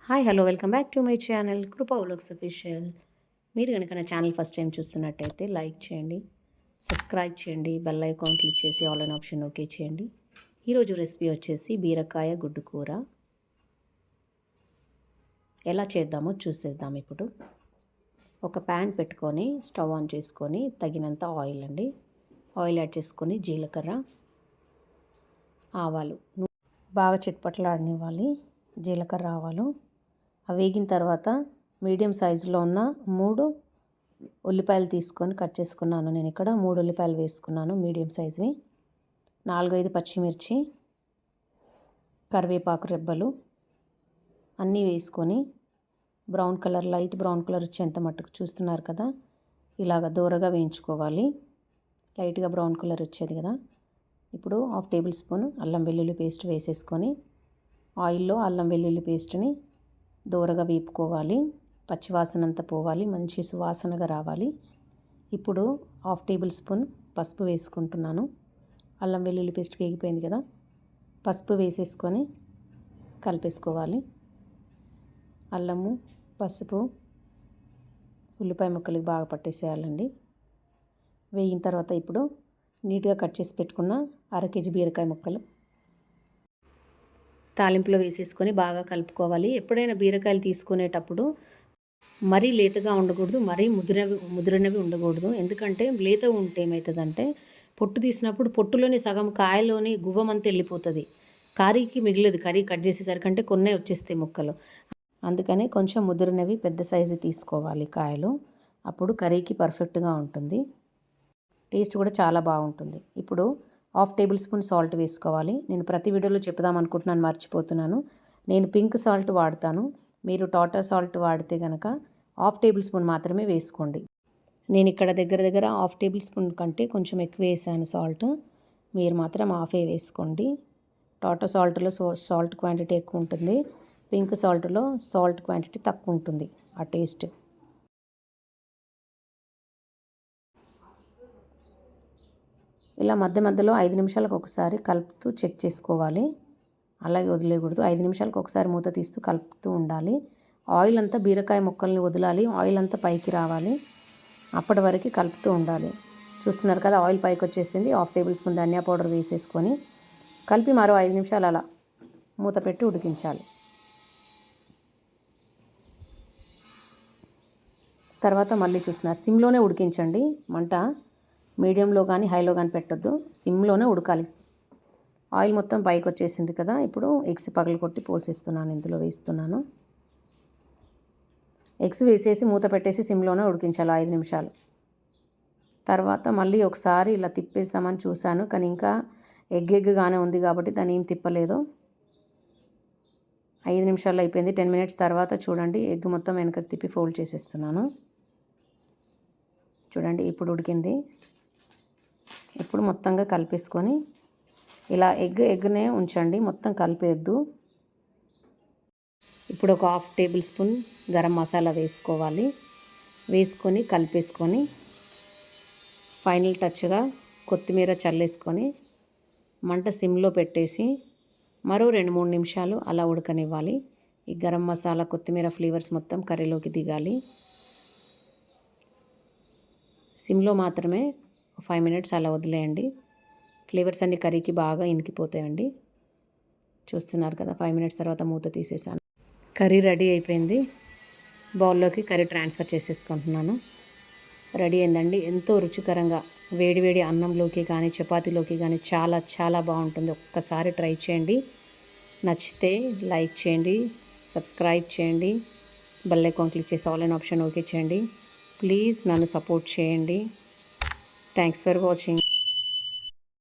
Hi hello welcome back to my channel కృపా vlogs official. మీరు కనుక నా ఛానల్ ఫస్ట్ టైం చూస్తున్నట్టయితే లైక్ చేయండి, సబ్స్క్రైబ్ చేయండి, బెల్ ఐకాన్ క్లిక్ చేసి ఆల్ అన్ ఆప్షన్ ఓకే చేయండి. ఈరోజు రెసిపీ వచ్చేసి బీరకాయ గుడ్డు కూర. ఎలా చేద్దామో చూసేద్దాం. ఇప్పుడు ఒక ప్యాన్ పెట్టుకొని స్టవ్ ఆన్ చేసుకొని తగినంత ఆయిల్ యాడ్ చేసుకొని జీలకర్ర, ఆవాలు బాగా చిట్పట్లాడనివ్వాలి. జీలకర్ర ఆవాలు అవి వేగిన తర్వాత మీడియం సైజులో ఉన్న 3 ఉల్లిపాయలు తీసుకొని కట్ చేసుకున్నాను. నేను ఇక్కడ 3 ఉల్లిపాయలు వేసుకున్నాను మీడియం సైజువి. 4-5 పచ్చిమిర్చి, కరివేపాకు రెబ్బలు అన్నీ వేసుకొని లైట్ బ్రౌన్ కలర్ వచ్చేంత మట్టుకు చూస్తున్నారు కదా, ఇలాగ దూరగా వేయించుకోవాలి. లైట్గా బ్రౌన్ కలర్ వచ్చేది కదా. ఇప్పుడు 1/2 టేబుల్ స్పూన్ అల్లం వెల్లుల్లి పేస్ట్ వేసేసుకొని ఆయిల్లో అల్లం వెల్లుల్లి పేస్ట్ని దూరగా వేపుకోవాలి. పచ్చివాసన అంతా పోవాలి, మంచి సువాసనగా రావాలి. ఇప్పుడు 1/2 టేబుల్ స్పూన్ పసుపు వేసుకుంటున్నాను. అల్లం వెల్లుల్లి పేస్ట్ వేగిపోయింది కదా, పసుపు వేసేసుకొని కలిపేసుకోవాలి. అల్లము, పసుపు, ఉల్లిపాయ ముక్కలకి బాగా పట్టేసేయాలండి. వేగిన తర్వాత ఇప్పుడు నీట్గా కట్ చేసి పెట్టుకున్న 1/2 కేజీ బీరకాయ ముక్కలు తాలింపులో వేసేసుకొని బాగా కలుపుకోవాలి. ఎప్పుడైనా బీరకాయలు తీసుకునేటప్పుడు మరీ లేతగా ఉండకూడదు, మరీ ముదిరినవి ఉండకూడదు. ఎందుకంటే లేత ఉంటే ఏమవుతుందంటే పొట్టు తీసినప్పుడు పొట్టులోని సగం కాయలోని గువ్వమంతా వెళ్ళిపోతుంది. కర్రీకి మిగిలేదు. కర్రీ కట్ చేసేసరికంటే కొన్నే వచ్చేస్తాయి ముక్కలు. అందుకని కొంచెం ముదిరినవి పెద్ద సైజు తీసుకోవాలి కాయలు. అప్పుడు కర్రీకి పర్ఫెక్ట్గా ఉంటుంది, టేస్ట్ కూడా చాలా బాగుంటుంది. ఇప్పుడు 1/2 టేబుల్ స్పూన్ సాల్ట్ వేసుకోవాలి. నేను ప్రతి వీడియోలో చెప్దాం అనుకుంటున్నాను, మర్చిపోతున్నాను. నేను పింక్ సాల్ట్ వాడతాను. మీరు టాటా సాల్ట్ వాడితే కనుక 1/2 టేబుల్ స్పూన్ మాత్రమే వేసుకోండి. నేను ఇక్కడ దగ్గర 1/2 టేబుల్ స్పూన్ కంటే కొంచెం ఎక్కువ వేసాను సాల్ట్. మీరు మాత్రం 1/2 వేసుకోండి. టాటా సాల్ట్లో సాల్ట్ క్వాంటిటీ ఎక్కువ ఉంటుంది, పింక్ సాల్ట్లో సాల్ట్ క్వాంటిటీ తక్కువ ఉంటుంది. ఆ టేస్ట్ ఇలా మధ్యలో 5 నిమిషాలకు ఒకసారి కలుపుతూ చెక్ చేసుకోవాలి. అలాగే వదిలేయకూడదు. 5 నిమిషాలకు ఒకసారి మూత తీస్తూ కలుపుతూ ఉండాలి. ఆయిల్ అంతా బీరకాయ ముక్కల్ని వదలాలి, ఆయిల్ అంతా పైకి రావాలి. అప్పటి వరకు కలుపుతూ ఉండాలి. చూస్తున్నారు కదా, ఆయిల్ పైకి వచ్చేసింది. 1/2 టేబుల్ స్పూన్ ధనియా పౌడర్ వేసేసుకొని కలిపి మరో 5 నిమిషాలు అలా మూత పెట్టి ఉడికించాలి. తర్వాత మళ్ళీ చూస్తున్నారు, సిమ్లోనే ఉడికించండి. మంట మీడియంలో కానీ హైలో కానీ పెట్టొద్దు, సిమ్లోనే ఉడకాలి. ఆయిల్ మొత్తం పైకి వచ్చేసింది కదా. ఇప్పుడు ఎగ్స్ పగలగొట్టి పోసేస్తున్నాను, ఇందులో వేస్తున్నాను. ఎగ్స్ వేసేసి మూత పెట్టేసి సిమ్లోనే ఉడికించాలి 5 నిమిషాలు. తర్వాత మళ్ళీ ఒకసారి ఇలా తిప్పేసామని చూశాను, కానీ ఇంకా ఎగ్గానే ఉంది కాబట్టి దాన్ని ఏం తిప్పలేదు. 5 నిమిషాలు అయిపోయింది. 10 మినిట్స్ తర్వాత చూడండి, ఎగ్ మొత్తం వెనకకి తిప్పి ఫోల్డ్ చేసేస్తున్నాను. చూడండి, ఇప్పుడు ఉడికింది. ఇప్పుడు మొత్తంగా కలిపేసుకొని ఇలా ఎగ్నే ఉంచండి, మొత్తం కలిపేయద్దు. ఇప్పుడు ఒక 1/2 టేబుల్ స్పూన్ గరం మసాలా వేసుకోవాలి. వేసుకొని కలిపేసుకొని ఫైనల్ టచ్గా కొత్తిమీర చల్లేసుకొని మంట సిమ్లో పెట్టేసి మరో 2-3 నిమిషాలు అలా ఉడకనివ్వాలి. ఈ గరం మసాలా, కొత్తిమీర ఫ్లేవర్స్ మొత్తం కర్రీలోకి దిగాలి. సిమ్లో మాత్రమే 5 మినిట్స్ అలా వదిలేయండి. ఫ్లేవర్స్ అన్ని కర్రీకి బాగా ఇనికిపోతాయండి. చూస్తున్నారు కదా, 5 మినిట్స్ తర్వాత మూత తీసేసాను. కర్రీ రెడీ అయిపోయింది. బౌల్లోకి కర్రీ ట్రాన్స్ఫర్ చేసేసుకుంటున్నాను. రెడీ అయిందండి. ఎంతో రుచికరంగా వేడివేడి అన్నంలోకి కానీ చపాతీలోకి కానీ చాలా చాలా బాగుంటుంది. ఒక్కసారి ట్రై చేయండి. నచ్చితే లైక్ చేయండి, సబ్స్క్రైబ్ చేయండి, బెల్ ఐకాన్ క్లిక్ చేసి ఆల్ అన్ ఆప్షన్ ఓకే చేయండి. ప్లీజ్ నన్ను సపోర్ట్ చేయండి. Thanks for watching.